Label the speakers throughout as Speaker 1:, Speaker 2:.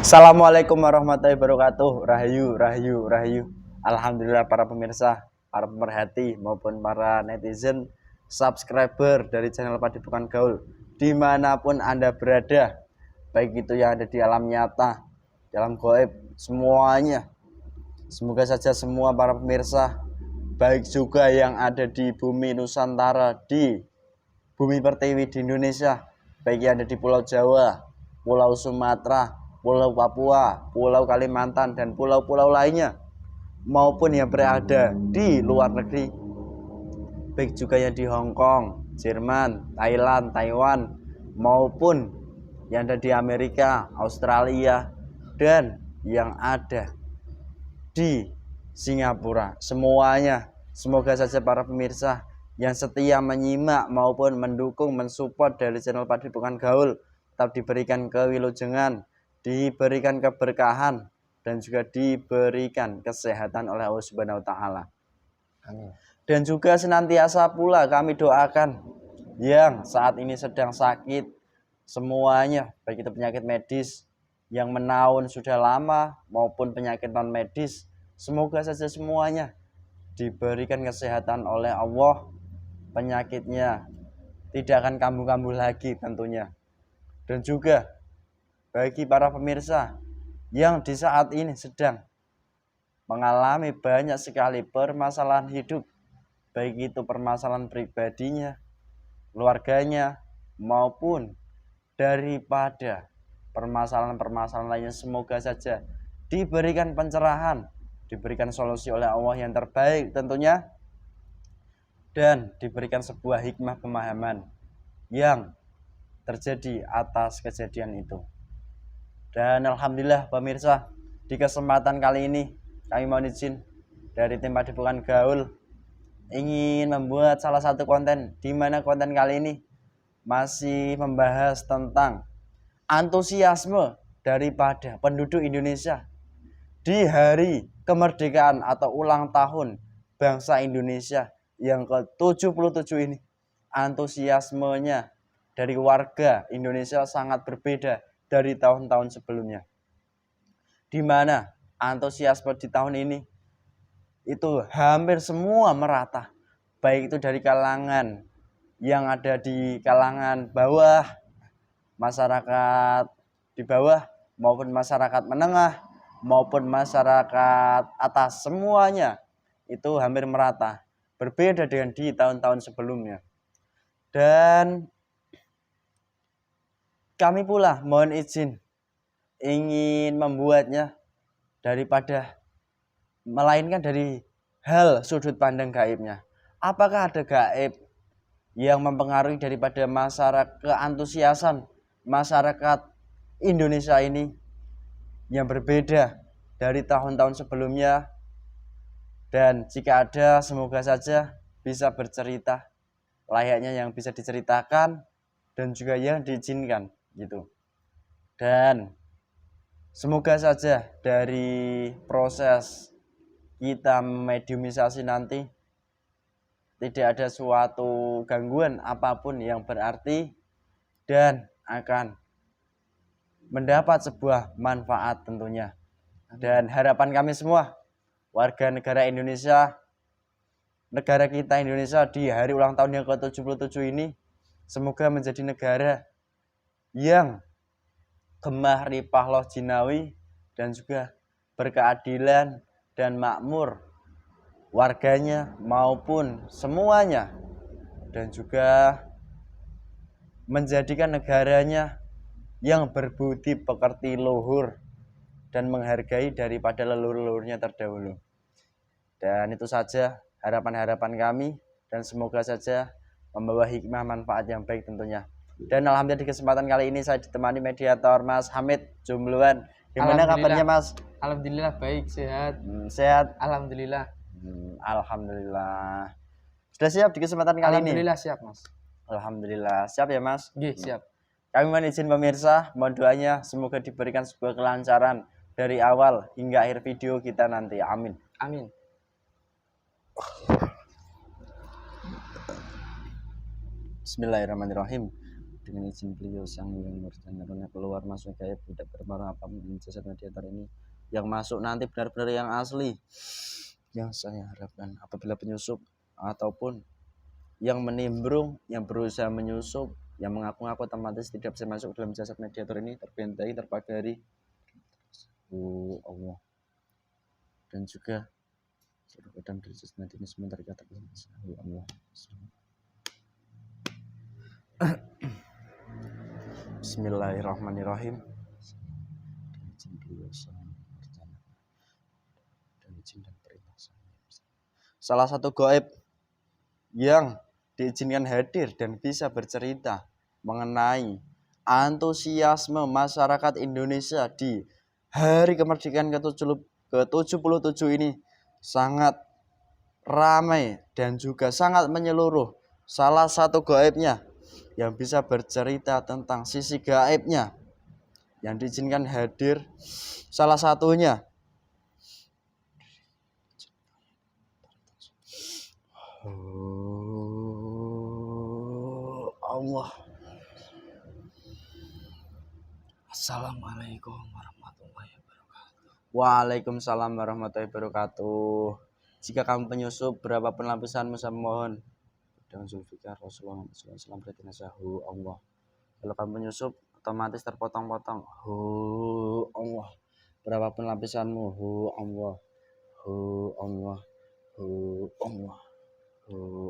Speaker 1: Assalamualaikum warahmatullahi wabarakatuh. Rahayu, rahayu, rahayu. Alhamdulillah para pemirsa, para pemerhati maupun para netizen, subscriber dari channel Padepokan Gaul, dimanapun Anda berada, baik itu yang ada di alam nyata, dalam gaib, semuanya. Semoga saja semua para pemirsa, baik juga yang ada di bumi Nusantara, di bumi pertiwi di Indonesia, baik yang ada di Pulau Jawa, Pulau Sumatera, Pulau Papua, Pulau Kalimantan, dan pulau-pulau lainnya, maupun yang berada di luar negeri, baik juga yang di Hong Kong, Jerman, Thailand, Taiwan, maupun yang ada di Amerika, Australia, dan yang ada di Singapura. Semuanya, semoga saja para pemirsa yang setia menyimak maupun mendukung, mensupport dari channel Padepokan Gaul tetap diberikan kewilujengan, diberikan keberkahan, dan juga diberikan kesehatan oleh Allah Subhanahu wa taala.
Speaker 2: Amin.
Speaker 1: Dan juga senantiasa pula kami doakan yang saat ini sedang sakit, semuanya, baik itu penyakit medis yang menaun sudah lama maupun penyakit non medis, semoga saja semuanya diberikan kesehatan oleh Allah, penyakitnya tidak akan kambuh-kambuh lagi tentunya. Dan juga bagi para pemirsa yang di saat ini sedang mengalami banyak sekali permasalahan hidup, baik itu permasalahan pribadinya, keluarganya, maupun daripada permasalahan-permasalahan lainnya, semoga saja diberikan pencerahan, diberikan solusi oleh Allah yang terbaik tentunya, dan diberikan sebuah hikmah pemahaman yang terjadi atas kejadian itu. Dan alhamdulillah pemirsa, di kesempatan kali ini kami mohon izin dari tim Padepokan Gaul ingin membuat salah satu konten, di mana konten kali ini masih membahas tentang antusiasme daripada penduduk Indonesia di hari kemerdekaan atau ulang tahun bangsa Indonesia yang ke-77 ini. Antusiasmenya dari warga Indonesia sangat berbeda dari tahun-tahun sebelumnya, di mana antusiasme di tahun ini itu hampir semua merata, baik itu dari kalangan yang ada di kalangan bawah, masyarakat di bawah, maupun masyarakat menengah, maupun masyarakat atas, semuanya itu hampir merata, berbeda dengan di tahun-tahun sebelumnya. Dan kami pula mohon izin ingin membuatnya daripada melainkan dari hal sudut pandang gaibnya. Apakah ada gaib yang mempengaruhi daripada masyarakat, keantusiasan masyarakat Indonesia ini yang berbeda dari tahun-tahun sebelumnya? Dan jika ada, semoga saja bisa bercerita layaknya yang bisa diceritakan dan juga yang diizinkan gitu. Dan semoga saja dari proses kita mediumisasi nanti tidak ada suatu gangguan apapun yang berarti, dan akan mendapat sebuah manfaat tentunya. Dan harapan kami semua, warga negara Indonesia, negara kita Indonesia di hari ulang tahun yang ke-77 ini, semoga menjadi negara yang gemah ripah loh jinawi, dan juga berkeadilan dan makmur warganya maupun semuanya, dan juga menjadikan negaranya yang berbudi pekerti luhur dan menghargai daripada leluhur-leluhurnya terdahulu. Dan itu saja harapan-harapan kami, dan semoga saja membawa hikmah manfaat yang baik tentunya. Dan alhamdulillah di kesempatan kali ini saya ditemani mediator Mas Hamid Jumluan. Gimana kabarnya Mas?
Speaker 2: Alhamdulillah baik, sehat.
Speaker 1: Sehat?
Speaker 2: Alhamdulillah.
Speaker 1: Alhamdulillah. Sudah siap di kesempatan kali ini?
Speaker 2: Alhamdulillah siap, Mas.
Speaker 1: Alhamdulillah siap ya Mas.
Speaker 2: Siap.
Speaker 1: Kami mohon izin pemirsa, mohon doanya semoga diberikan sebuah kelancaran dari awal hingga akhir video kita nanti. Amin.
Speaker 2: Amin.
Speaker 1: Bismillahirrahmanirrahim. dengan izin beliau sang yang murjana keluar masuk gaib tidak berpengaruh apapun jasad mediator ini yang masuk nanti benar-benar yang asli yang saya harapkan. Apabila penyusup ataupun yang menimbrung yang berusaha menyusup yang mengaku-ngaku otomatis tidak bisa masuk dalam jasad mediator ini terbentai terpagari Allah dan juga seluruh badan dari jasad ini semua terkata Allah. Bismillahirrahmanirrahim. Salah satu gaib yang diizinkan hadir dan bisa bercerita mengenai antusiasme masyarakat Indonesia di hari kemerdekaan ke-77 ini sangat ramai dan juga sangat menyeluruh. Salah satu gaibnya yang bisa bercerita tentang sisi gaibnya yang diizinkan hadir salah satunya Allah.
Speaker 2: Assalamualaikum warahmatullahi wabarakatuh.
Speaker 1: Waalaikumsalam warahmatullahi wabarakatuh. Jika kamu penyusup berapapun lapisanmu saya mohon dengan Zulfikar Rasulullah SAW berarti nasahu Allah. Kalau kamu penyusup otomatis terpotong-potong. Allah. Berapapun lapisanmu, Allah. Allah. Allah.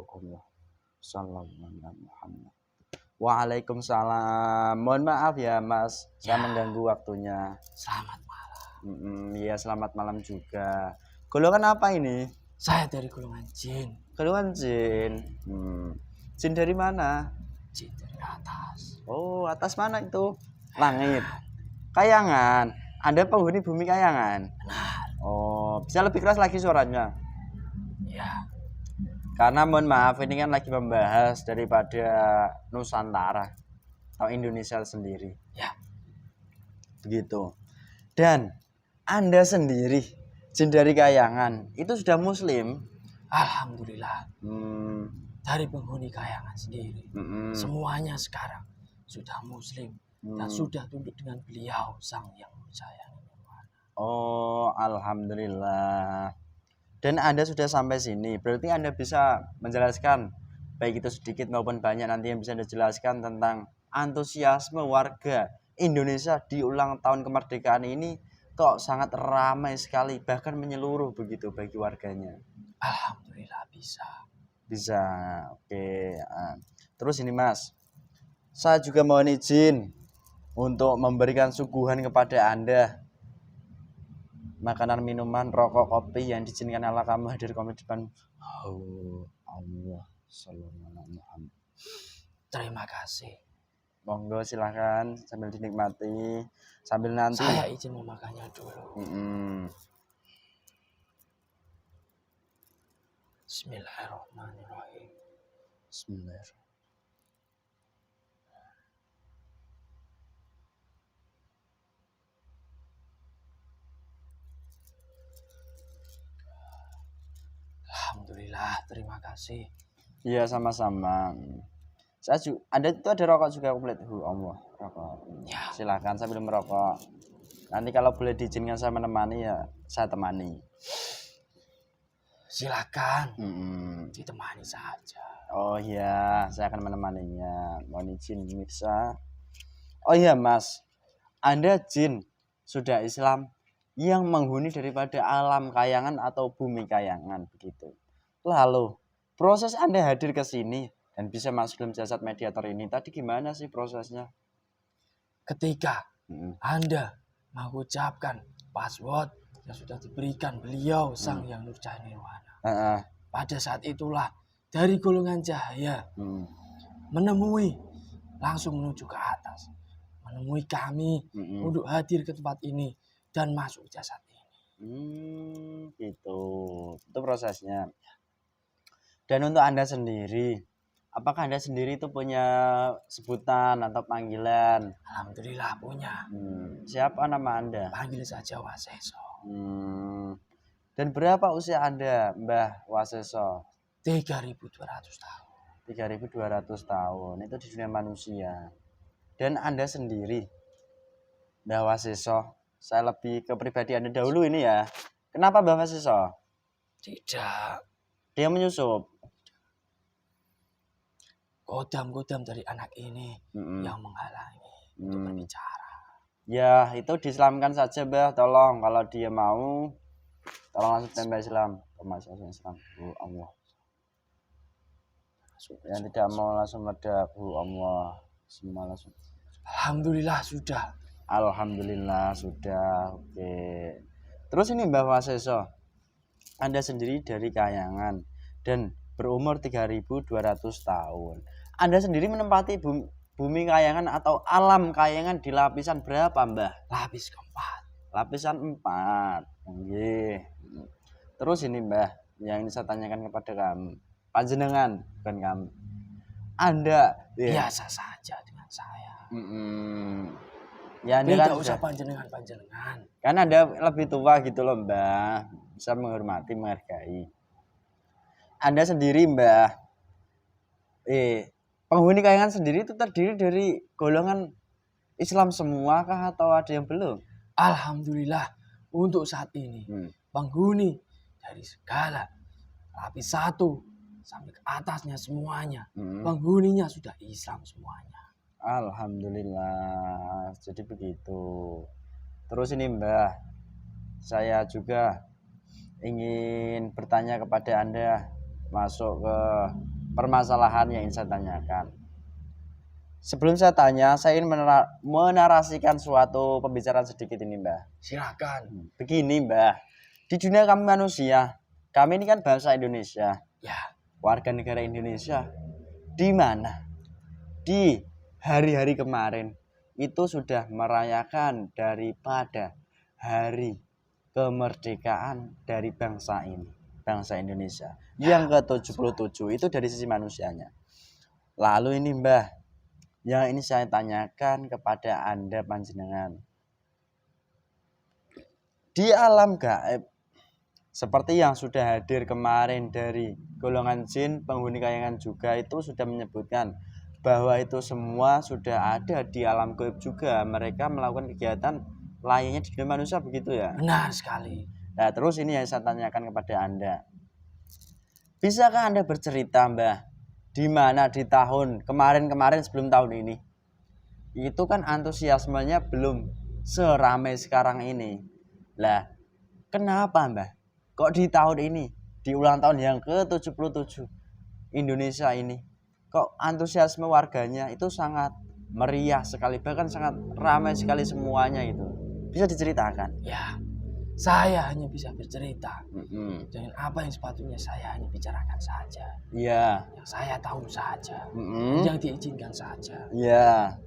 Speaker 1: Allah. Sallallahu Muhammad. Waalaikumsalam. Mohon maaf ya Mas, saya mengganggu waktunya.
Speaker 2: Selamat malam.
Speaker 1: Iya selamat malam juga. Golongan apa ini?
Speaker 2: Saya dari golongan jin.
Speaker 1: Golongan jin. Jin dari mana?
Speaker 2: Jin dari atas.
Speaker 1: Oh, atas mana itu? Langit. Kayangan. Anda penghuni bumi Kayangan?
Speaker 2: Benar.
Speaker 1: Oh, bisa lebih keras lagi suaranya?
Speaker 2: Ya.
Speaker 1: Karena mohon maaf ini kan lagi membahas daripada Nusantara atau Indonesia sendiri.
Speaker 2: Ya.
Speaker 1: Begitu. Dan Anda sendiri jin dari Kayangan itu sudah muslim?
Speaker 2: Alhamdulillah. Dari penghuni Kayangan sendiri, semuanya sekarang sudah muslim dan sudah tunduk dengan beliau sang yang percaya.
Speaker 1: Oh, alhamdulillah. Dan Anda sudah sampai sini, berarti Anda bisa menjelaskan baik itu sedikit maupun banyak nanti yang bisa Anda jelaskan tentang antusiasme warga Indonesia di ulang tahun kemerdekaan ini kok sangat ramai sekali bahkan menyeluruh begitu bagi warganya.
Speaker 2: Alhamdulillah bisa.
Speaker 1: Oke. Terus ini Mas, saya juga mohon izin untuk memberikan suguhan kepada Anda makanan, minuman, rokok, kopi yang diizinkan Allah kamu hadir di depan Allah sallallahu Muhammad.
Speaker 2: Terima kasih.
Speaker 1: Monggo silahkan sambil dinikmati sambil nanti.
Speaker 2: Saya izin memakannya dulu. Bismillahirrahmanirrahim.
Speaker 1: Bismillahirrahmanirrahim.
Speaker 2: Alhamdulillah, terima kasih.
Speaker 1: Iya sama-sama. Saya juga, ada rokok juga komplit. Allah, rokok.
Speaker 2: Ya.
Speaker 1: Silakan sambil merokok. Nanti kalau boleh diizinkan saya menemani ya saya temani.
Speaker 2: Silakan. Ditemani saja.
Speaker 1: Oh iya, saya akan menemaninya. Mohon izin pemirsa. Oh iya Mas, Anda jin sudah Islam yang menghuni daripada alam Kayangan atau bumi Kayangan begitu. Lalu proses Anda hadir ke sini dan bisa masuk dalam jasad mediator ini tadi gimana sih prosesnya?
Speaker 2: Ketika Anda mengucapkan password yang sudah diberikan beliau sang yang Nurcahaya Nirwana. Pada saat itulah dari golongan cahaya menemui langsung menuju ke atas, menemui kami untuk hadir ke tempat ini dan masuk jasad ini.
Speaker 1: Gitu. Itu prosesnya. Dan untuk Anda sendiri, apakah Anda sendiri itu punya sebutan atau panggilan?
Speaker 2: Alhamdulillah punya.
Speaker 1: Siapa nama Anda?
Speaker 2: Panggil saja Waseso.
Speaker 1: Dan berapa usia Anda, Mbah Waseso?
Speaker 2: 3.200 tahun.
Speaker 1: 3.200 tahun. Itu di dunia manusia. Dan Anda sendiri, Mbah Wasiso, saya lebih ke pribadi Anda dahulu ini ya. Kenapa Mbah Wasiso?
Speaker 2: Tidak.
Speaker 1: Dia menyusup.
Speaker 2: Kodam-kodam dari anak ini yang menghalangi untuk berbicara.
Speaker 1: Ya, itu diislamkan saja, Mbah. Tolong, kalau dia mau, tolong langsung tembak Islam. Masuk Islam. Allah. Yang tidak mau langsung meledak. Allah. Semua langsung.
Speaker 2: Alhamdulillah sudah.
Speaker 1: Alhamdulillah sudah. Oke. Terus ini Mbah Wasiso, Anda sendiri dari Kahyangan dan berumur 3.200 tahun. Anda sendiri menempati bumi Kahyangan atau alam Kahyangan di lapisan berapa, Mbah?
Speaker 2: Lapis keempat.
Speaker 1: Lapisan 4. Nggih. Terus ini Mbah, yang ini saya tanyakan kepada kamu. Panjenengan, bukan kamu. Anda
Speaker 2: biasa saja dengan saya.
Speaker 1: Ya, Anda
Speaker 2: tidak
Speaker 1: kan
Speaker 2: usah panjenengan.
Speaker 1: Kan Anda lebih tua gitu loh, Mbah. Bisa menghormati, menghargai. Anda sendiri, Mbah. Penghuni Kahyangan sendiri itu terdiri dari golongan Islam semua kah atau ada yang belum?
Speaker 2: Alhamdulillah untuk saat ini penghuni dari segala lapis 1 sampai ke atasnya semuanya penghuninya sudah Islam semuanya.
Speaker 1: Alhamdulillah. Jadi begitu. Terus ini Mbah, saya juga ingin bertanya kepada Anda, masuk ke permasalahan yang ingin saya tanyakan. Sebelum saya tanya, saya ingin menarasikan suatu pembicaraan sedikit ini, Mbah.
Speaker 2: Silakan.
Speaker 1: Begini, Mbah. Di dunia kami manusia, kami ini kan bangsa Indonesia.
Speaker 2: Ya.
Speaker 1: Warga negara Indonesia. Di mana? Di hari-hari kemarin itu sudah merayakan daripada hari kemerdekaan dari bangsa ini, bangsa Indonesia. Yang ke-77 itu dari sisi manusianya. Lalu ini Mbah, yang ini saya tanyakan kepada Anda panjenengan. Di alam gaib, seperti yang sudah hadir kemarin dari golongan jin, penghuni Kahyangan juga itu sudah menyebutkan bahwa itu semua sudah ada di alam gaib juga. Mereka melakukan kegiatan layaknya di dunia manusia, begitu ya?
Speaker 2: Benar sekali.
Speaker 1: Nah, terus ini yang saya tanyakan kepada Anda. Bisakah Anda bercerita, Mbah, di mana di tahun kemarin sebelum tahun ini, itu kan antusiasmenya belum seramai sekarang ini. Lah, kenapa, Mbah? Kok di tahun ini, di ulang tahun yang ke-77 Indonesia ini, kok antusiasme warganya itu sangat meriah sekali, bahkan sangat ramai sekali semuanya itu. Bisa diceritakan?
Speaker 2: Ya, saya hanya bisa bercerita dengan apa yang sepatutnya saya hanya bicarakan saja.
Speaker 1: Iya.
Speaker 2: Yang saya tahu saja, yang diizinkan saja.
Speaker 1: Iya.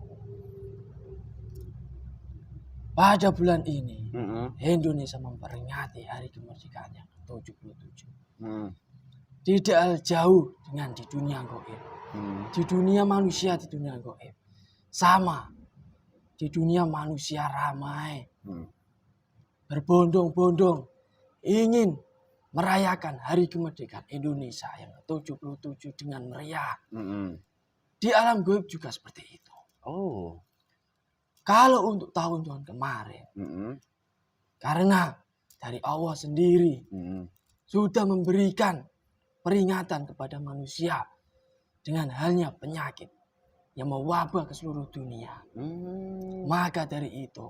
Speaker 2: Pada bulan ini, Indonesia memperingati hari kemerdekaan yang ke-77. Tidak jauh dengan di dunia gaib. Di dunia manusia, di dunia gaib. Sama. Di dunia manusia ramai. Berbondong-bondong ingin merayakan hari kemerdekaan Indonesia yang ke-77 dengan meriah. Di alam gaib juga seperti itu.
Speaker 1: Oh.
Speaker 2: Kalau untuk tahun-tahun kemarin, karena dari Allah sendiri sudah memberikan peringatan kepada manusia dengan halnya penyakit yang mewabah ke seluruh dunia. Maka dari itu,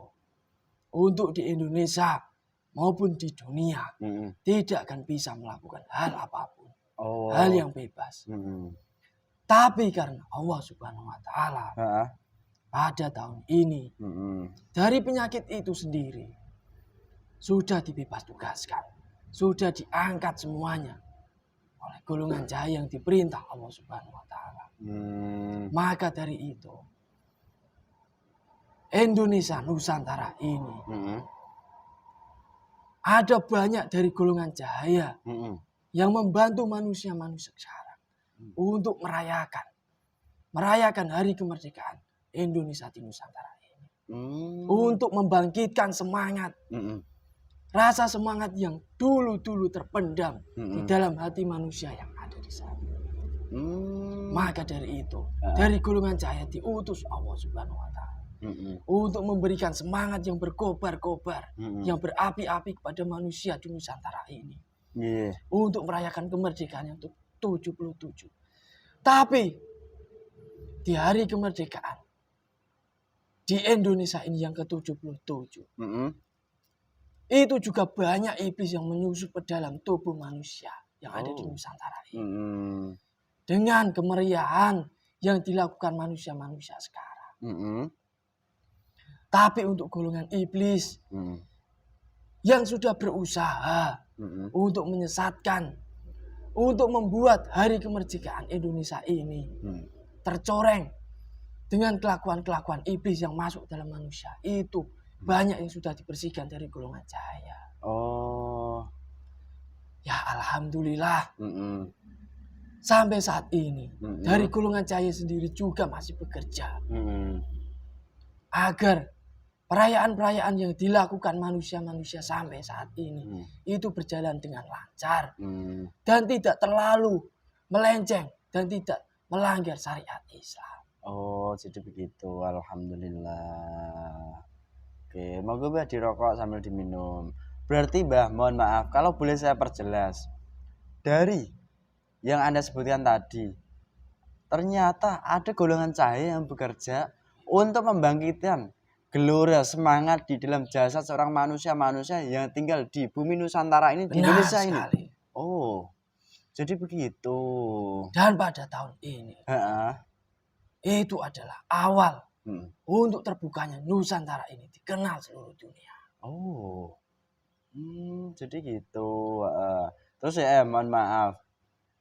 Speaker 2: untuk di Indonesia maupun di dunia tidak akan bisa melakukan hal apapun, hal yang bebas. Tapi karena Allah Subhanahu Wa Taala pada tahun ini dari penyakit itu sendiri sudah dibebas tugaskan, sudah diangkat semuanya oleh golongan cahaya yang diperintah Allah Subhanahu Wa Taala. Maka dari itu Indonesia Nusantara ini ada banyak dari golongan cahaya yang membantu manusia-manusia sekarang untuk merayakan hari kemerdekaan Indonesia di Nusantara ini. Untuk membangkitkan semangat. Rasa semangat yang dulu-dulu terpendam di dalam hati manusia yang ada di sana. Maka dari itu, dari golongan cahaya diutus Allah Subhanahu wa taala untuk memberikan semangat yang berkobar-kobar, yang berapi-api kepada manusia di Nusantara ini. Untuk merayakan kemerdekaan yang 77. Tapi di hari kemerdekaan di Indonesia ini yang ke-77. Itu juga banyak iblis yang menyusup ke dalam tubuh manusia yang ada di Nusantara ini. Dengan kemeriahan yang dilakukan manusia-manusia sekarang. Tapi untuk golongan iblis yang sudah berusaha untuk menyesatkan, untuk membuat hari kemerdekaan Indonesia ini tercoreng dengan kelakuan-kelakuan iblis yang masuk dalam manusia, itu banyak yang sudah dibersihkan dari golongan cahaya. Ya alhamdulillah. Sampai saat ini dari golongan cahaya sendiri juga masih bekerja agar perayaan-perayaan yang dilakukan manusia-manusia sampai saat ini itu berjalan dengan lancar dan tidak terlalu melenceng dan tidak melanggar syariat Islam.
Speaker 1: Jadi begitu. Alhamdulillah. Oke, mau gue dirokok sambil diminum. Berarti Mbah, mohon maaf kalau boleh saya perjelas. Dari yang Anda sebutkan tadi, ternyata ada golongan cahaya yang bekerja untuk membangkitkan gelora semangat di dalam jasad seorang manusia-manusia yang tinggal di bumi Nusantara ini, di Indonesia
Speaker 2: sekali.
Speaker 1: Ini. Jadi begitu.
Speaker 2: Dan pada tahun ini, itu adalah awal untuk terbukanya Nusantara ini dikenal seluruh dunia.
Speaker 1: Jadi gitu. Terus ya mohon maaf,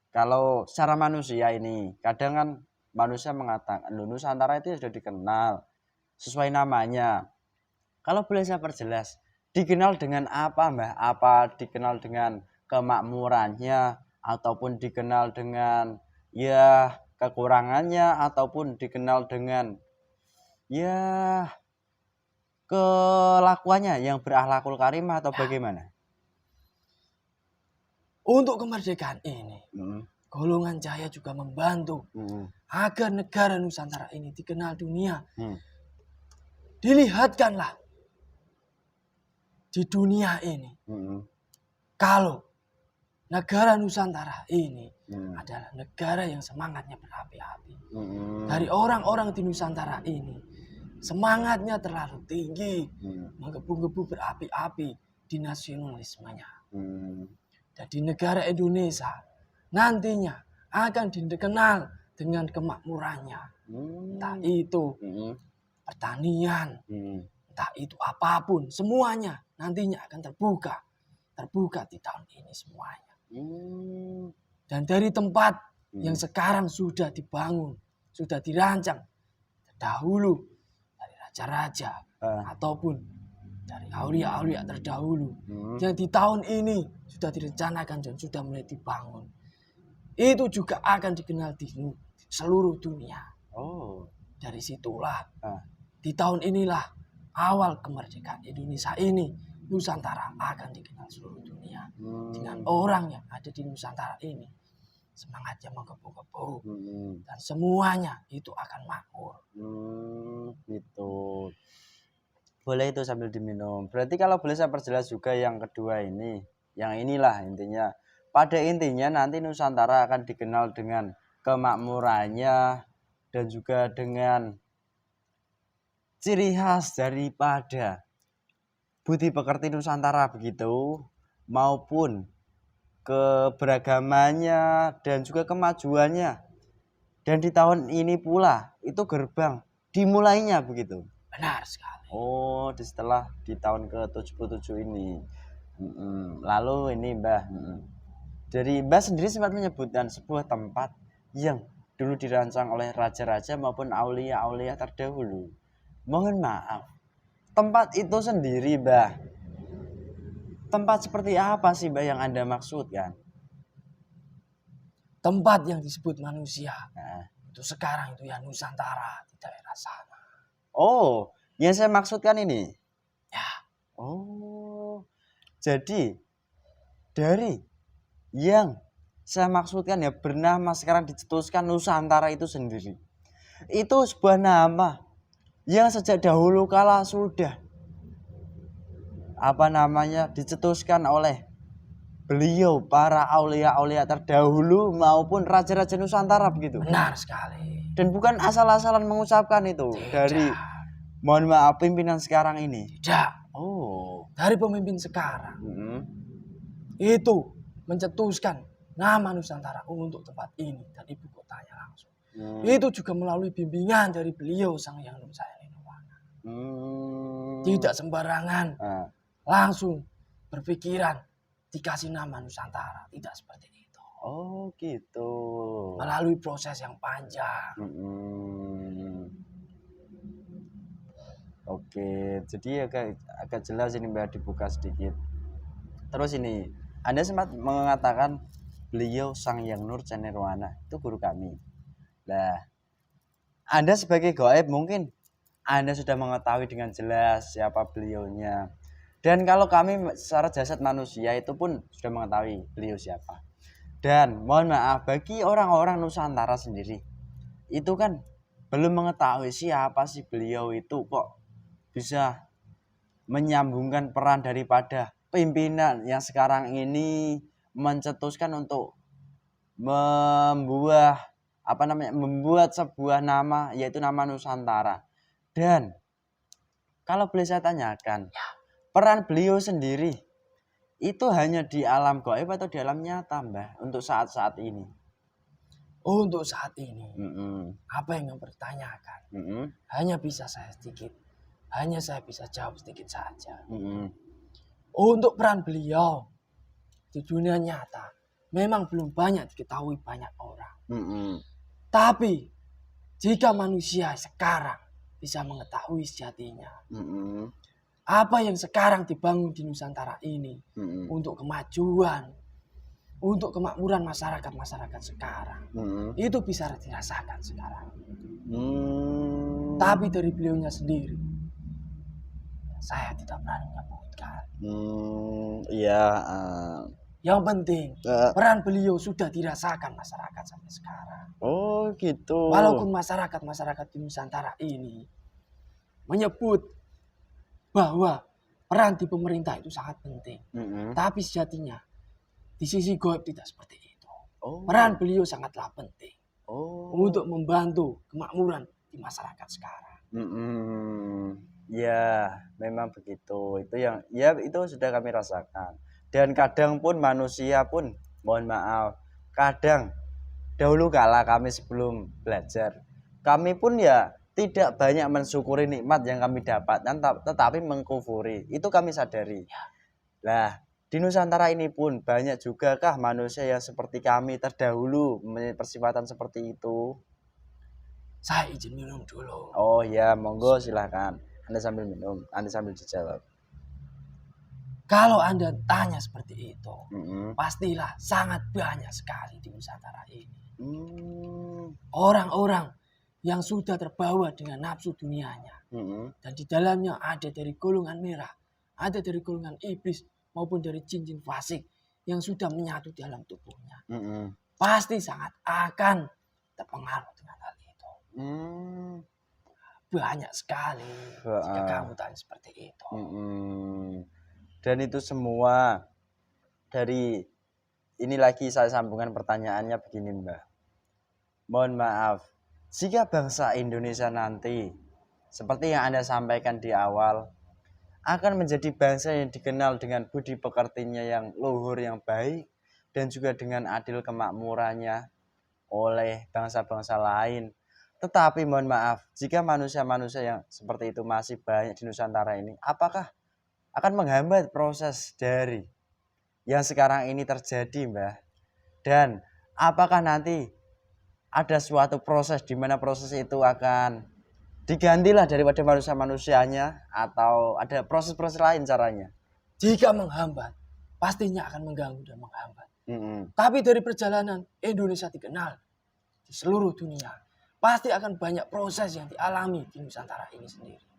Speaker 1: kalau secara manusia ini kadang kan manusia mengatakan Nusantara itu sudah dikenal sesuai namanya. Kalau boleh saya perjelas, dikenal dengan apa Mbah? Apa dikenal dengan kemakmurannya ataupun dikenal dengan ya kekurangannya ataupun dikenal dengan ya kelakuannya yang berakhlakul karimah atau bagaimana?
Speaker 2: Untuk kemerdekaan ini, golongan cahaya juga membantu agar negara Nusantara ini dikenal dunia. Dilihatkanlah di dunia ini kalau negara Nusantara ini adalah negara yang semangatnya berapi-api. Dari orang-orang di Nusantara ini semangatnya terlalu tinggi, menggebu-gebu berapi-api di nasionalismenya. Dan di negara Indonesia nantinya akan dikenal dengan kemakmurannya. Entah itu pertanian, entah itu apapun, semuanya nantinya akan terbuka di tahun ini semuanya. Dan dari tempat yang sekarang sudah dibangun, sudah dirancang terdahulu dari raja-raja ataupun dari aulia-aulia terdahulu yang di tahun ini sudah direncanakan dan sudah mulai dibangun, itu juga akan dikenal di seluruh dunia. Dari situlah di tahun inilah awal kemerdekaan Indonesia ini, Nusantara akan dikenal seluruh dunia. Dengan orang yang ada di Nusantara ini semangatnya menggebu-gebu dan semuanya itu akan makmur.
Speaker 1: Gitu. Boleh itu sambil diminum. Berarti kalau boleh saya perjelas juga yang kedua ini, yang inilah intinya. Pada intinya nanti Nusantara akan dikenal dengan kemakmurannya dan juga dengan ciri khas daripada budi pekerti Nusantara begitu, maupun keberagamannya dan juga kemajuannya. Dan di tahun ini pula itu gerbang dimulainya begitu.
Speaker 2: Benar sekali.
Speaker 1: Setelah di tahun ke-77 ini. Lalu ini Mbah, dari Mbah sendiri sempat menyebutkan sebuah tempat yang dulu dirancang oleh raja-raja maupun aulia-aulia terdahulu. Mohon maaf, tempat itu sendiri Mbah, tempat seperti apa sih Mbah yang Anda maksudkan?
Speaker 2: Tempat yang disebut manusia itu sekarang itu ya Nusantara, di daerah sana.
Speaker 1: Yang saya maksudkan ini.
Speaker 2: Ya.
Speaker 1: Jadi dari yang saya maksudkan ya bernama sekarang dicetuskan Nusantara itu sendiri. Itu sebuah nama yang sejak dahulu kala sudah dicetuskan oleh beliau, para aulia-aulia terdahulu maupun raja-raja Nusantara begitu.
Speaker 2: Benar sekali.
Speaker 1: Dan bukan asal-asalan mengucapkan itu dari mohon maaf pimpinan sekarang ini.
Speaker 2: Tidak.
Speaker 1: Oh,
Speaker 2: Dari pemimpin sekarang. Itu mencetuskan nama Nusantara untuk tempat ini dan ibu kotanya langsung. Itu juga melalui bimbingan dari beliau Sang Hyang Nurjaya Nirwana. Tidak sembarangan langsung berpikiran dikasih nama Nusantara, tidak seperti itu.
Speaker 1: Oh gitu.
Speaker 2: Melalui proses yang panjang.
Speaker 1: Oke, jadi agak jelas ini Mbak dibuka sedikit. Terus ini, Anda sempat mengatakan beliau Sang Hyang Nurjaya Nirwana itu guru kami. Nah, Anda sebagai gaib mungkin Anda sudah mengetahui dengan jelas siapa beliaunya. Dan kalau kami secara jasad manusia itu pun sudah mengetahui beliau siapa. Dan mohon maaf bagi orang-orang Nusantara sendiri itu kan belum mengetahui siapa sih beliau itu, kok bisa menyambungkan peran daripada pimpinan yang sekarang ini mencetuskan untuk membuat sebuah nama, yaitu nama Nusantara. Dan kalau boleh saya tanyakan, peran beliau sendiri itu hanya di alam gaib atau di alam nyata, Mbah, untuk saat-saat ini?
Speaker 2: Untuk saat ini, apa yang mempertanyakan hanya saya bisa jawab sedikit saja. Untuk peran beliau di dunia nyata memang belum banyak diketahui banyak orang. Tapi jika manusia sekarang bisa mengetahui sejatinya, apa yang sekarang dibangun di Nusantara ini untuk kemajuan, untuk kemakmuran masyarakat sekarang, itu bisa dirasakan sekarang. Tapi dari beliaunya sendiri, saya tidak berani menyebutkan. Yang penting peran beliau sudah dirasakan masyarakat sampai sekarang.
Speaker 1: Oh gitu.
Speaker 2: Walaupun masyarakat di Nusantara ini menyebut bahwa peran di pemerintah itu sangat penting, tapi sejatinya di sisi gaib tidak seperti itu. Peran beliau sangatlah penting untuk membantu kemakmuran di masyarakat sekarang.
Speaker 1: Ya, memang begitu. Itu yang itu sudah kami rasakan. Dan kadang pun manusia pun, mohon maaf, kadang dahulu kala kami sebelum belajar, kami pun ya tidak banyak mensyukuri nikmat yang kami dapatkan, tetapi mengkufuri. Itu kami sadari. Nah, di Nusantara ini pun banyak juga kah manusia yang seperti kami terdahulu persifatan seperti itu?
Speaker 2: Saya izin minum dulu.
Speaker 1: Oh ya, monggo silahkan. Anda sambil minum, Anda sambil dijawab.
Speaker 2: Kalau Anda tanya seperti itu, pastilah sangat banyak sekali di Nusantara ini. Orang-orang yang sudah terbawa dengan nafsu dunianya. Dan di dalamnya ada dari golongan merah, ada dari golongan iblis, maupun dari jin-jin fasik yang sudah menyatu dalam tubuhnya. Pasti sangat akan terpengaruh dengan hal itu. Banyak sekali jika kamu tanya seperti itu.
Speaker 1: Dan itu semua dari ini lagi saya sambungkan pertanyaannya begini, Mbak. Mohon maaf, jika bangsa Indonesia nanti seperti yang Anda sampaikan di awal akan menjadi bangsa yang dikenal dengan budi pekertinya yang luhur, yang baik, dan juga dengan adil kemakmurannya oleh bangsa-bangsa lain. Tetapi mohon maaf, jika manusia-manusia yang seperti itu masih banyak di Nusantara ini, apakah akan menghambat proses dari yang sekarang ini terjadi, Mbah? Dan apakah nanti ada suatu proses di mana proses itu akan digantilah daripada manusia-manusianya, atau ada proses-proses lain caranya?
Speaker 2: Jika menghambat, pastinya akan mengganggu dan menghambat. Tapi dari perjalanan Indonesia dikenal di seluruh dunia, pasti akan banyak proses yang dialami di Nusantara ini sendiri.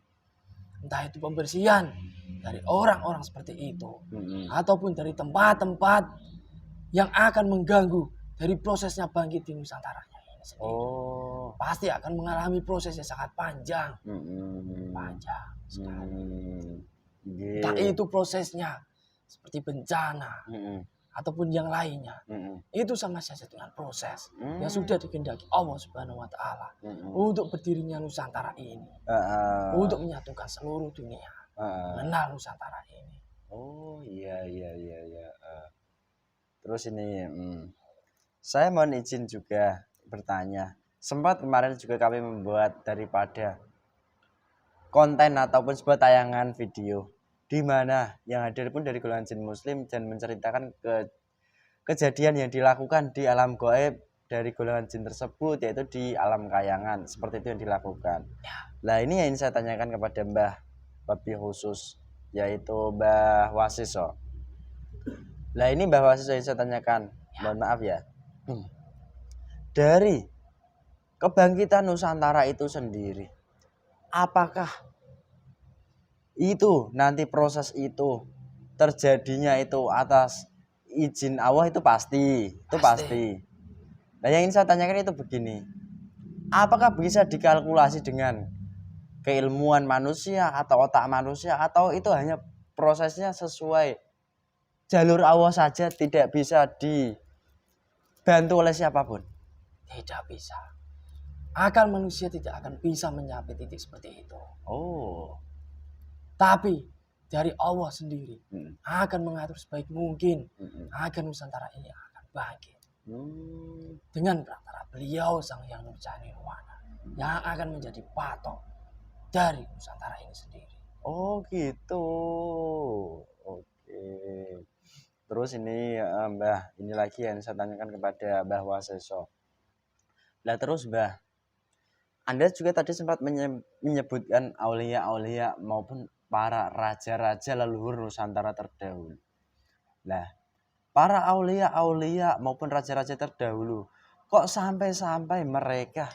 Speaker 2: Entah itu pembersihan dari orang-orang seperti itu, ataupun dari tempat-tempat yang akan mengganggu dari prosesnya bangkit di Nusantaranya ini sendiri.
Speaker 1: Oh.
Speaker 2: Pasti akan mengalami proses yang sangat panjang.
Speaker 1: Mm-mm.
Speaker 2: Panjang sekali.
Speaker 1: Yeah.
Speaker 2: Entah itu prosesnya seperti bencana ataupun yang lainnya. Itu sama saja dengan proses yang sudah dikehendaki Allah Subhanahu wa taala untuk berdirinya Nusantara ini. Untuk menyatukan seluruh dunia. Mengenal Nusantara ini.
Speaker 1: Oh iya. Terus ini saya mohon izin juga bertanya. Sempat kemarin juga kami membuat daripada konten ataupun sebuah tayangan video di mana yang hadir pun dari golongan jin muslim dan menceritakan kejadian yang dilakukan di alam gaib dari golongan jin tersebut, yaitu di alam kayangan. Seperti itu yang dilakukan. Nah ini yang saya tanyakan kepada Mbah lebih khusus, yaitu Mbah Wasiso. Nah ini Mbah Wasiso yang saya tanyakan, mohon maaf ya, dari kebangkitan Nusantara itu sendiri, apakah itu nanti proses itu terjadinya itu atas izin Allah? Itu pasti. Nah yang ingin saya tanyakan itu begini, apakah bisa dikalkulasi dengan keilmuan manusia atau otak manusia, atau itu hanya prosesnya sesuai jalur Allah saja, tidak bisa dibantu oleh siapapun?
Speaker 2: Tidak bisa. Akal manusia tidak akan bisa mencapai titik seperti itu.
Speaker 1: Oh.
Speaker 2: Tapi dari Allah sendiri akan mengatur sebaik mungkin agar Nusantara ini akan bangkit. Dengan perantara beliau Sang Hyang Nurjani Nirwana yang akan menjadi patok dari Nusantara ini sendiri.
Speaker 1: Oh gitu. Oke. Terus ini Mbah, ini lagi yang saya tanyakan kepada Mbah Wasiso. Nah terus Mbah, Anda juga tadi sempat menyebutkan aulia-aulia maupun para raja-raja leluhur Nusantara terdahulu. Nah, para aulia-aulia maupun raja-raja terdahulu, kok sampai-sampai mereka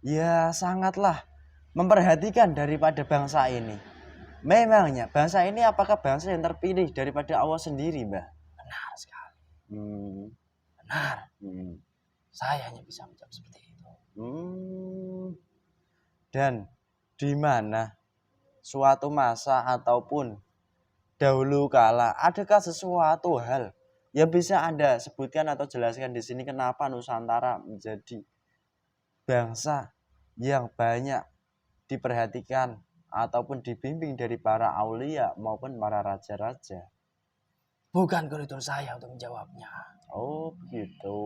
Speaker 1: ya sangatlah memperhatikan daripada bangsa ini. Memangnya bangsa ini apakah bangsa yang terpilih daripada Allah sendiri, Mbah?
Speaker 2: Benar sekali. Benar. Saya hanya bisa menjawab seperti itu.
Speaker 1: Dan di mana suatu masa ataupun dahulu kala, adakah sesuatu hal yang bisa Anda sebutkan atau jelaskan di sini kenapa Nusantara menjadi bangsa yang banyak diperhatikan ataupun dibimbing dari para aulia maupun para raja-raja?
Speaker 2: Bukan koridor saya untuk menjawabnya.
Speaker 1: Oh begitu.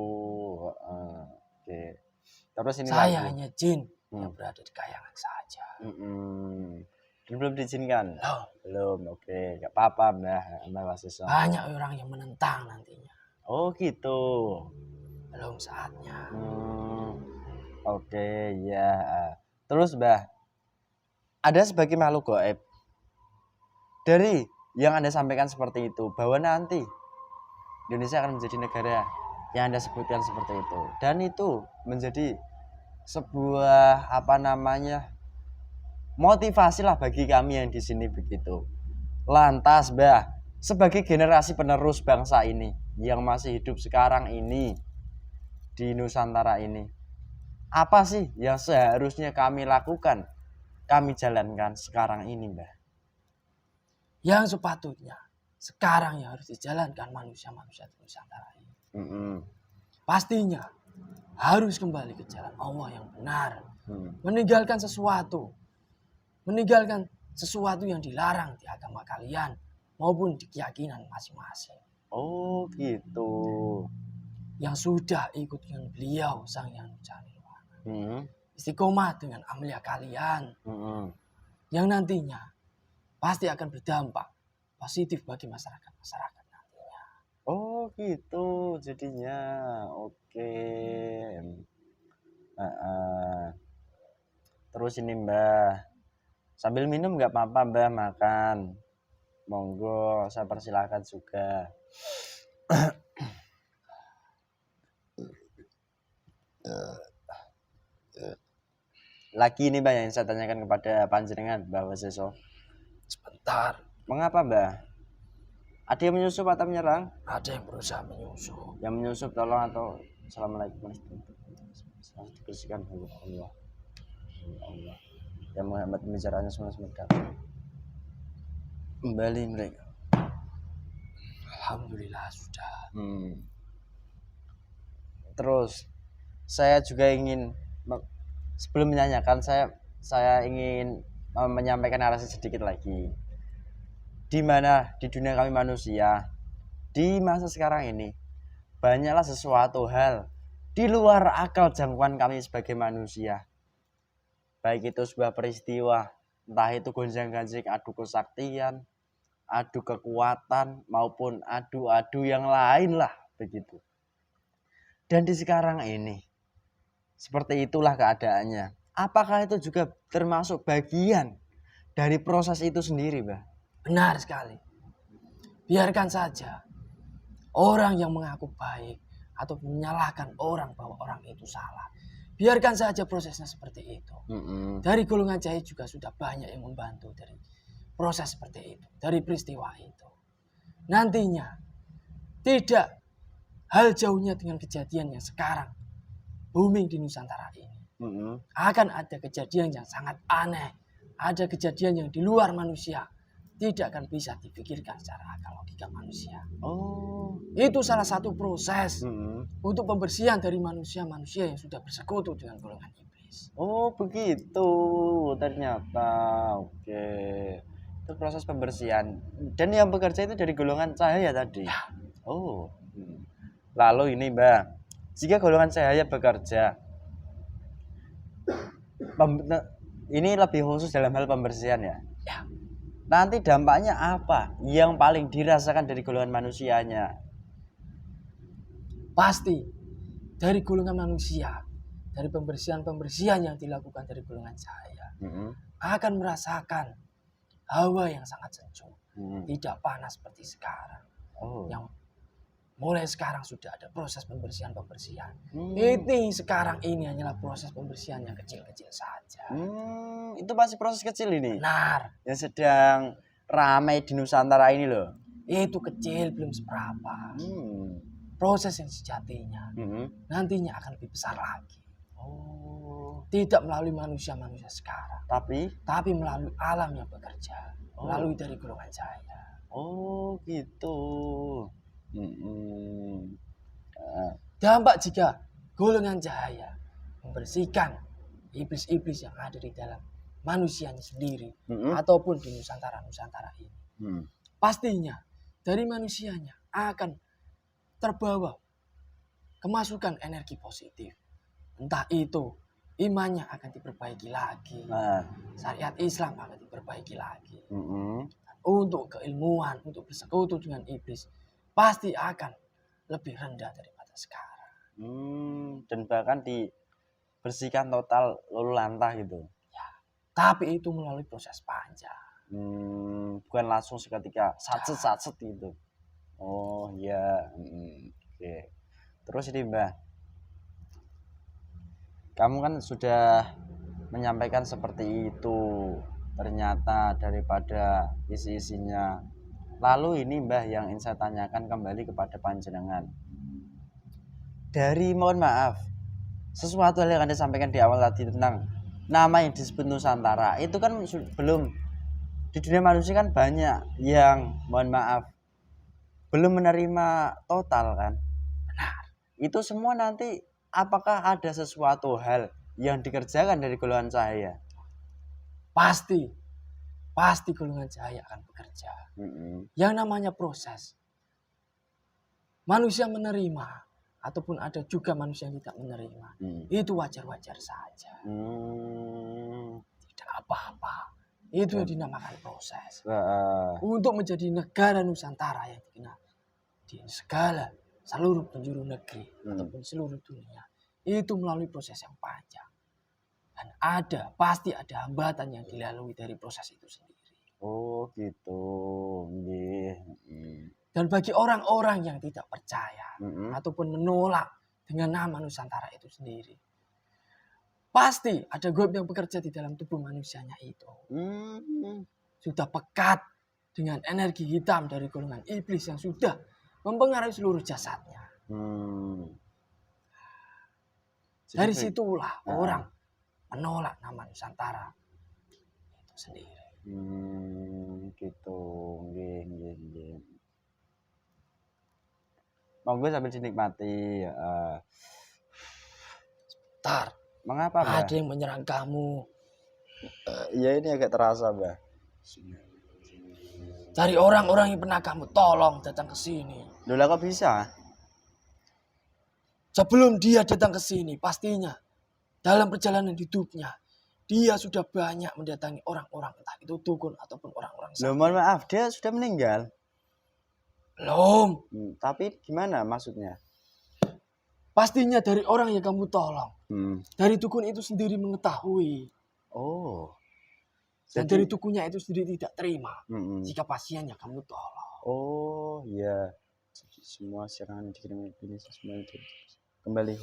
Speaker 1: Oke. Terus ini
Speaker 2: saya
Speaker 1: lagi.
Speaker 2: Hanya jin yang berada di kayangan saja.
Speaker 1: Dan belum diizinkan? Belum. Oke, gak apa-apa Mbah Wasiso.
Speaker 2: Banyak orang yang menentang nantinya.
Speaker 1: Oh gitu.
Speaker 2: Belum saatnya.
Speaker 1: Oke, ya. Terus Mbah, ada sebagai makhluk gaib dari yang Anda sampaikan seperti itu, bahwa nanti Indonesia akan menjadi negara yang Anda sebutkan seperti itu, dan itu menjadi sebuah motivasi lah bagi kami yang di sini begitu. Lantas Mbah, sebagai generasi penerus bangsa ini yang masih hidup sekarang ini di Nusantara ini, apa sih yang seharusnya kami lakukan, kami jalankan sekarang ini, Mbah?
Speaker 2: Yang sepatutnya sekarang yang harus dijalankan manusia-manusia di Nusantara ini, pastinya harus kembali ke jalan Allah yang benar. Meninggalkan sesuatu yang dilarang di agama kalian maupun di keyakinan masing-masing.
Speaker 1: Oh gitu.
Speaker 2: Yang sudah ikut dengan beliau Sang Hyang Nurjani Nirwana, istiqomah dengan amalia kalian, yang nantinya pasti akan berdampak positif bagi masyarakat nantinya.
Speaker 1: Oh gitu jadinya. Oke. Terus ini Mbah, sambil minum nggak apa-apa Mbah, makan. Monggo, saya persilahkan juga. Lagi ini Mbah yang saya tanyakan kepada panjenengan Mbah Wasiso.
Speaker 2: Sebentar.
Speaker 1: Mengapa Mbah? Ada yang menyusup atau menyerang?
Speaker 2: Ada yang berusaha menyusup.
Speaker 1: Yang menyusup tolong atau assalamualaikum dibersihkan Allah. Allah. Yang Muhammad pembicaraannya semua semedak. Kembali mereka.
Speaker 2: Alhamdulillah sudah.
Speaker 1: Terus saya juga ingin sebelum menyanyikan saya ingin menyampaikan narasi sedikit lagi. Di mana di dunia kami manusia di masa sekarang ini banyaklah sesuatu hal di luar akal jangkauan kami sebagai manusia. Baik itu sebuah peristiwa, entah itu gonjang-ganjing adu kesaktian, adu kekuatan maupun adu yang lain lah begitu. Dan di sekarang ini seperti itulah keadaannya. Apakah itu juga termasuk bagian dari proses itu sendiri, Mbah?
Speaker 2: Benar sekali. Biarkan saja orang yang mengaku baik atau menyalahkan orang bahwa orang itu salah. Biarkan saja prosesnya seperti itu. Dari golongan Jahe juga sudah banyak yang membantu dari proses seperti itu, dari peristiwa itu. Nantinya tidak hal jauhnya dengan kejadian yang sekarang booming di Nusantara ini. Akan ada kejadian yang sangat aneh, ada kejadian yang di luar manusia, tidak akan bisa dipikirkan secara akal logika manusia. Itu salah satu proses untuk pembersihan dari manusia-manusia yang sudah bersekutu dengan golongan iblis.
Speaker 1: Oh begitu ternyata. Oke, itu proses pembersihan. Dan yang bekerja itu dari golongan cahaya tadi.
Speaker 2: Ya.
Speaker 1: Oh. Lalu ini Mbak, jika golongan cahaya bekerja, ini lebih khusus dalam hal pembersihan ya.
Speaker 2: Ya.
Speaker 1: Nanti dampaknya apa yang paling dirasakan dari golongan manusianya?
Speaker 2: Pasti dari golongan manusia, dari pembersihan yang dilakukan dari golongan cahaya, akan merasakan hawa yang sangat sejuk, tidak panas seperti sekarang. Yang mulai sekarang sudah ada proses pembersihan. Ini sekarang ini hanyalah proses pembersihan yang kecil-kecil saja.
Speaker 1: Itu masih proses kecil ini.
Speaker 2: Benar.
Speaker 1: Yang sedang ramai di Nusantara ini loh.
Speaker 2: Itu kecil, belum seberapa. Proses yang sejatinya nantinya akan lebih besar lagi. Tidak melalui manusia-manusia sekarang, tapi melalui alam yang bekerja, melalui dari golongan cahaya.
Speaker 1: Oh gitu.
Speaker 2: Dampak jika golongan cahaya membersihkan iblis-iblis yang ada di dalam manusianya sendiri ataupun di Nusantara ini, pastinya dari manusianya akan terbawa kemasukan energi positif. Entah itu imannya akan diperbaiki lagi, syariat Islam akan diperbaiki lagi. Untuk keilmuan, untuk bersekutu dengan iblis, pasti akan lebih rendah daripada sekarang.
Speaker 1: Dan bahkan dibersihkan total lalu lantah gitu.
Speaker 2: Ya, tapi itu melalui proses panjang.
Speaker 1: Bukan langsung seketika satset gitu. Oh iya. Oke. Terus ini Mbah, kamu kan sudah menyampaikan seperti itu. Ternyata daripada isi-isinya. Lalu ini Mbah yang ingin saya tanyakan kembali kepada panjenengan. Dari mohon maaf, sesuatu hal yang Anda sampaikan di awal tadi tentang nama yang disebut Nusantara, itu kan belum di dunia manusia kan banyak yang mohon maaf belum menerima total kan.
Speaker 2: Benar.
Speaker 1: Itu semua nanti apakah ada sesuatu hal yang dikerjakan dari golongan cahaya?
Speaker 2: Pasti golongan cahaya akan bekerja. Yang namanya proses, manusia menerima ataupun ada juga manusia yang tidak menerima, itu wajar-wajar saja. Tidak apa-apa. Itu yang dinamakan proses. Untuk menjadi negara Nusantara yang dikenal di segala seluruh penjuru negeri ataupun seluruh dunia, itu melalui proses yang panjang. Dan pasti ada hambatan yang dilalui dari proses itu sendiri.
Speaker 1: Oh gitu.
Speaker 2: Dan bagi orang-orang yang tidak percaya ataupun menolak dengan nama Nusantara itu sendiri, pasti ada goib yang bekerja di dalam tubuh manusianya itu. Sudah pekat dengan energi hitam dari golongan iblis yang sudah mempengaruhi seluruh jasadnya. Dari situlah orang menolak nama Nusantara itu sendiri.
Speaker 1: Gitu. Nggih. Monggo sambil dinikmati.
Speaker 2: Tar,
Speaker 1: Mengapa, Mbak?
Speaker 2: ada yang menyerang kamu.
Speaker 1: Ya ini agak terasa, Mbak.
Speaker 2: Cari orang-orang yang pernah kamu tolong datang ke sini.
Speaker 1: Loh lah kok bisa?
Speaker 2: Sebelum dia datang ke sini, pastinya dalam perjalanan hidupnya dia sudah banyak mendatangi orang-orang, entah itu dukun ataupun orang-orang
Speaker 1: Loh, mohon maaf, dia sudah meninggal.
Speaker 2: Belum.
Speaker 1: Tapi gimana maksudnya?
Speaker 2: Pastinya dari orang yang kamu tolong. Dari dukun itu sendiri mengetahui.
Speaker 1: Oh.
Speaker 2: Dan dari dukunnya itu sendiri tidak terima jika pasiennya kamu tolong.
Speaker 1: Oh iya. Semua serangan dikirim ini semua itu kembali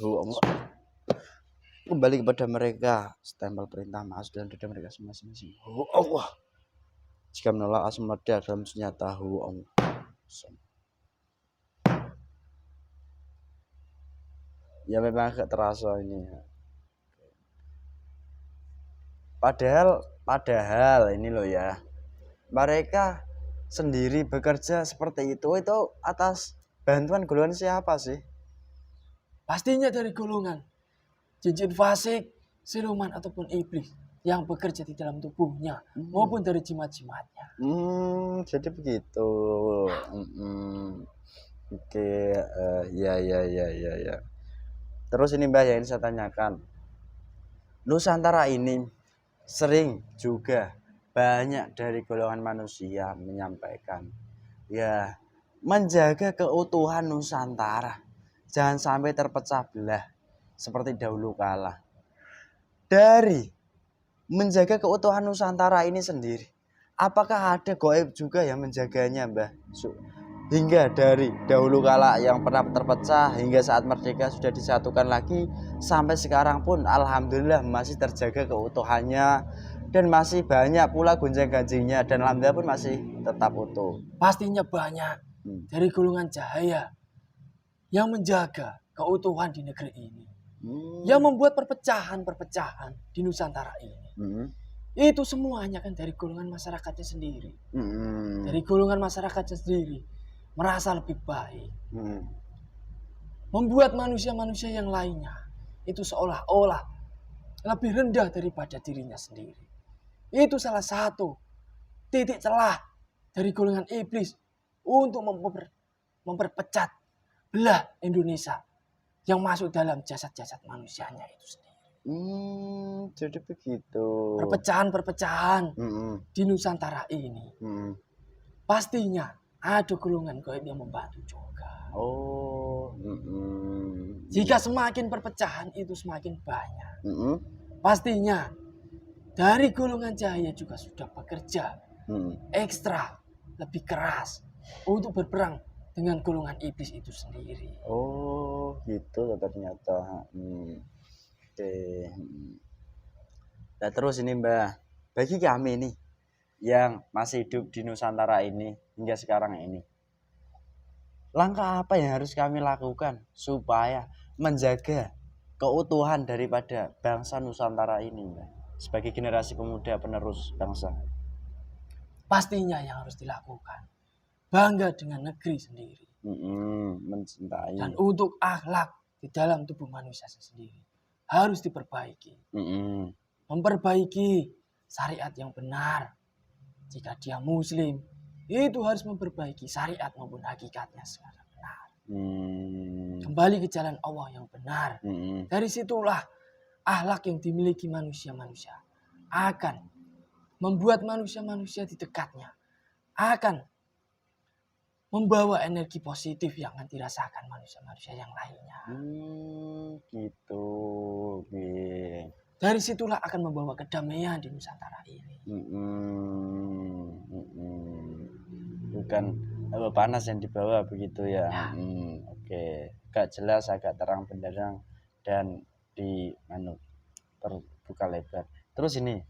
Speaker 1: kepada mereka. Stempel perintah masuk dalam dada mereka masing-masing. Oh Allah. Jika menolak asam meledak dalam senjata Allah. Ya memang agak terasa ini. Padahal ini loh ya. Mereka sendiri bekerja seperti itu atas bantuan golongan siapa sih?
Speaker 2: Pastinya dari golongan jin fasik, siluman ataupun iblis yang bekerja di dalam tubuhnya maupun dari jimat-jimatnya.
Speaker 1: Jadi begitu. Oke, ya. Terus ini Mbak yang saya tanyakan. Nusantara ini sering juga banyak dari golongan manusia menyampaikan ya menjaga keutuhan Nusantara jangan sampai terpecah belah seperti dahulu kala. Dari menjaga keutuhan Nusantara ini sendiri, apakah ada gaib juga yang menjaganya, Mbah? Hingga dari dahulu kala yang pernah terpecah hingga saat merdeka sudah disatukan lagi sampai sekarang pun alhamdulillah masih terjaga keutuhannya dan masih banyak pula gonjang-ganjingnya dan alhamdulillah pun masih tetap utuh.
Speaker 2: Pastinya banyak dari golongan cahaya yang menjaga keutuhan di negeri ini. Yang membuat perpecahan-perpecahan di Nusantara ini. Itu semuanya kan dari golongan masyarakatnya sendiri. Dari golongan masyarakatnya sendiri merasa lebih baik. Membuat manusia-manusia yang lainnya itu seolah-olah lebih rendah daripada dirinya sendiri. Itu salah satu titik celah dari golongan iblis untuk memperpecat belah Indonesia yang masuk dalam jasad-jasad manusianya itu sendiri.
Speaker 1: Jadi begitu.
Speaker 2: Perpecahan-perpecahan di Nusantara ini. Pastinya ada golongan gaib yang membantu juga. Jika semakin perpecahan itu semakin banyak. Pastinya dari golongan cahaya juga sudah bekerja ekstra lebih keras untuk berperang dengan golongan iblis itu sendiri.
Speaker 1: Oh, gitu ternyata. Oke. Nah, terus ini Mbah, bagi kami nih yang masih hidup di Nusantara ini hingga sekarang ini, langkah apa yang harus kami lakukan supaya menjaga keutuhan daripada bangsa Nusantara ini, Mbah, sebagai generasi pemuda penerus bangsa?
Speaker 2: Pastinya yang harus dilakukan bangga dengan negeri sendiri,
Speaker 1: mencintai,
Speaker 2: dan untuk akhlak di dalam tubuh manusia sendiri harus diperbaiki. Memperbaiki syariat yang benar. Jika dia muslim, itu harus memperbaiki syariat maupun hakikatnya secara benar. Kembali ke jalan Allah yang benar. Dari situlah akhlak yang dimiliki manusia-manusia akan membuat manusia-manusia di dekatnya akan membawa energi positif yang akan dirasakan manusia-manusia yang lainnya.
Speaker 1: Gitu.
Speaker 2: Dari situlah akan membawa kedamaian di Nusantara ini.
Speaker 1: Bukan panas yang dibawa begitu ya. Oke. Agak jelas, agak terang benderang dan terbuka lebar. Terus ini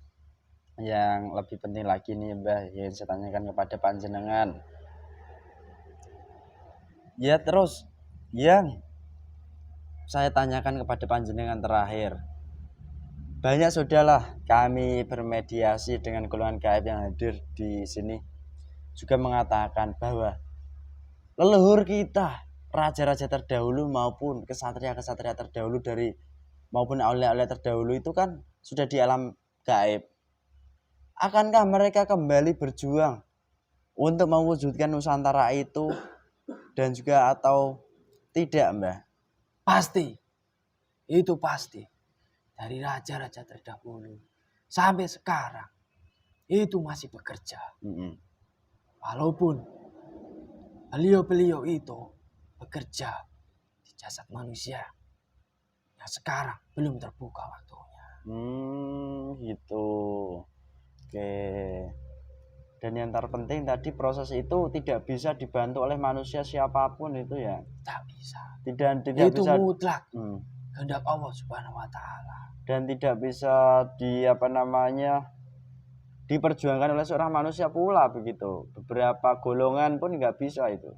Speaker 1: yang lebih penting lagi nih Mbah yang saya tanyakan kepada panjenengan. Ya terus yang saya tanyakan kepada panjenengan terakhir. Banyak sudahlah kami bermediasi dengan golongan gaib yang hadir di sini juga mengatakan bahwa leluhur kita, raja-raja terdahulu maupun kesatria-kesatria terdahulu dari maupun aulia-aulia terdahulu itu kan sudah di alam gaib. Akankah mereka kembali berjuang untuk mewujudkan Nusantara itu dan juga atau tidak, Mbah?
Speaker 2: Pasti, itu pasti. Dari raja-raja terdahulu sampai sekarang itu masih bekerja. Walaupun beliau-beliau itu bekerja di jasad manusia yang sekarang belum terbuka waktunya.
Speaker 1: Gitu. Oke. Dan yang terpenting tadi proses itu tidak bisa dibantu oleh manusia siapapun itu ya.
Speaker 2: Tak bisa.
Speaker 1: Tidak
Speaker 2: itu
Speaker 1: bisa
Speaker 2: mutlak kehendak Allah Subhanahu wa taala.
Speaker 1: Dan tidak bisa diperjuangkan oleh seorang manusia pula begitu. Beberapa golongan pun nggak bisa itu.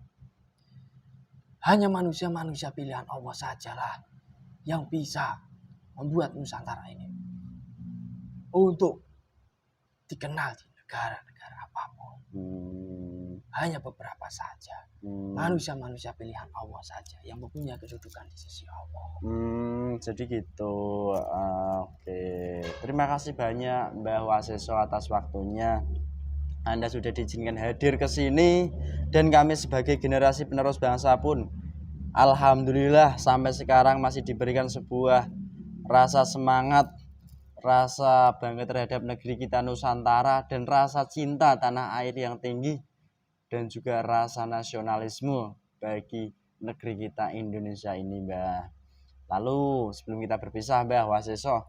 Speaker 2: Hanya manusia-manusia pilihan Allah sajalah yang bisa membuat Nusantara ini untuk dikenal di negara-negara apapun. Hanya beberapa saja. Manusia-manusia pilihan Allah saja yang mempunyai kedudukan di sisi Allah.
Speaker 1: Jadi gitu. Oke. Terima kasih banyak Mbah Waseso atas waktunya. Anda sudah diizinkan hadir ke sini dan kami sebagai generasi penerus bangsa pun alhamdulillah sampai sekarang masih diberikan sebuah rasa semangat, rasa bangga terhadap negeri kita Nusantara dan rasa cinta tanah air yang tinggi dan juga rasa nasionalisme bagi negeri kita Indonesia ini, Mbah. Lalu sebelum kita berpisah, Mbah Waseso,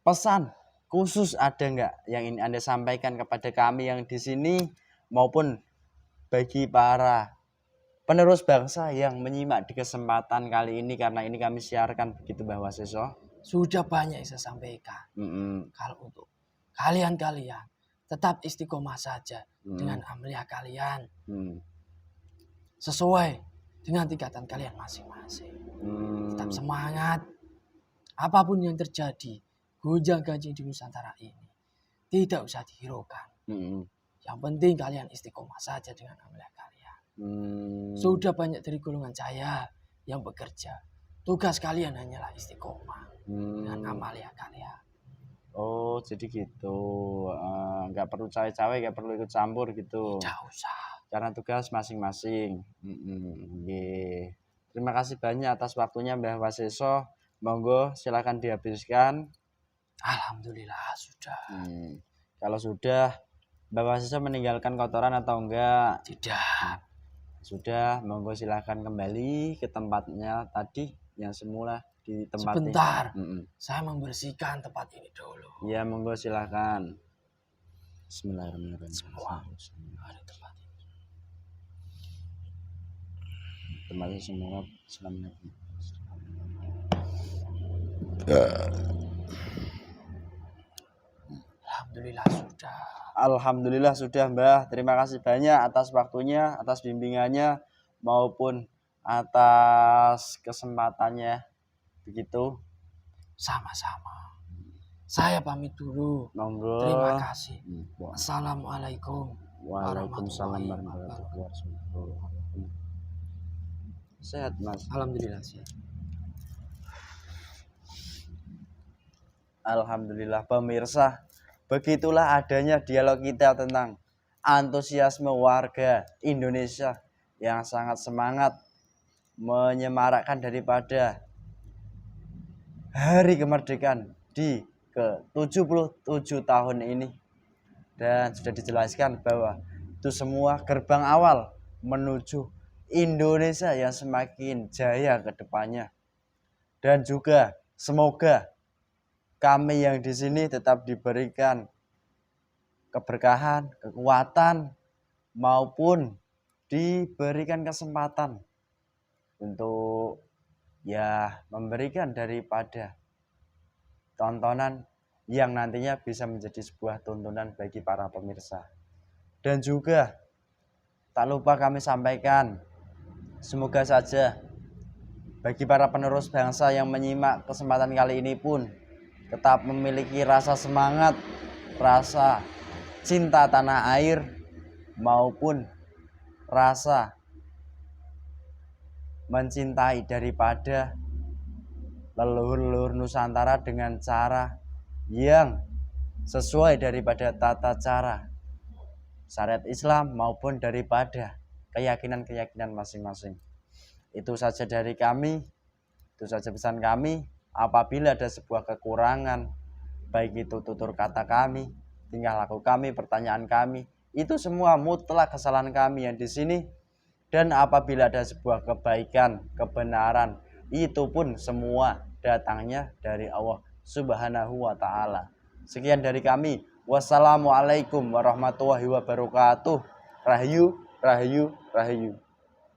Speaker 1: pesan khusus ada nggak yang ingin Anda sampaikan kepada kami yang di sini maupun bagi para penerus bangsa yang menyimak di kesempatan kali ini, karena ini kami siarkan begitu Mbah Waseso?
Speaker 2: Sudah banyak yang saya sampaikan. Kalau untuk kalian-kalian tetap istiqomah saja dengan amalia kalian sesuai dengan tingkatan kalian masing-masing. Tetap semangat. Apapun yang terjadi, gonjang-ganjing di Nusantara ini tidak usah dihiraukan. Yang penting kalian istiqomah saja dengan amalia kalian. Sudah banyak dari golongan saya yang bekerja. Tugas kalian hanyalah istiqomah dengan amalia kalian.
Speaker 1: Oh, jadi gitu. Nggak perlu cawe-cawe, nggak perlu ikut campur gitu.
Speaker 2: Tidak usah.
Speaker 1: Karena tugas masing-masing. Terima kasih banyak atas waktunya Mbah Waseso. Monggo silakan dihabiskan.
Speaker 2: Alhamdulillah sudah.
Speaker 1: Kalau sudah, Mbah Waseso meninggalkan kotoran atau enggak?
Speaker 2: Tidak.
Speaker 1: Sudah, monggo silakan kembali ke tempatnya tadi yang semula di tempat
Speaker 2: Sebentar, saya membersihkan tempat ini dulu.
Speaker 1: Ya, monggo silakan. Bismillahirrahmanirrahim.
Speaker 2: Semua ada tempat ini.
Speaker 1: Tempatnya semua selamat.
Speaker 2: Alhamdulillah sudah.
Speaker 1: Alhamdulillah sudah, Mbah. Terima kasih banyak atas waktunya, atas bimbingannya maupun atas kesempatannya. Begitu.
Speaker 2: Sama-sama. Saya pamit dulu.
Speaker 1: Monggo.
Speaker 2: Terima kasih. Assalamualaikum
Speaker 1: warahmatullahi wabarakatuh. Sehat, Mas?
Speaker 2: Alhamdulillah sehat.
Speaker 1: Alhamdulillah pemirsa. Begitulah adanya dialog kita tentang antusiasme warga Indonesia yang sangat semangat menyemarakkan daripada hari kemerdekaan di ke-77 tahun ini. Dan sudah dijelaskan bahwa itu semua gerbang awal menuju Indonesia yang semakin jaya ke depannya. Dan juga semoga kami yang di sini tetap diberikan keberkahan, kekuatan, maupun diberikan kesempatan untuk memberikan daripada tontonan yang nantinya bisa menjadi sebuah tontonan bagi para pemirsa. Dan juga tak lupa kami sampaikan, semoga saja bagi para penerus bangsa yang menyimak kesempatan kali ini pun tetap memiliki rasa semangat, rasa cinta tanah air, maupun rasa mencintai daripada leluhur-leluhur Nusantara dengan cara yang sesuai daripada tata cara syariat Islam maupun daripada keyakinan-keyakinan masing-masing. Itu saja dari kami, itu saja pesan kami. Apabila ada sebuah kekurangan, baik itu tutur kata kami, tingkah laku kami, pertanyaan kami, itu semua mutlak kesalahan kami yang di sini. Dan apabila ada sebuah kebaikan, kebenaran, itu pun semua datangnya dari Allah Subhanahu wa Ta'ala. Sekian dari kami. Wassalamualaikum warahmatullahi wabarakatuh. Rahayu, rahayu, rahayu.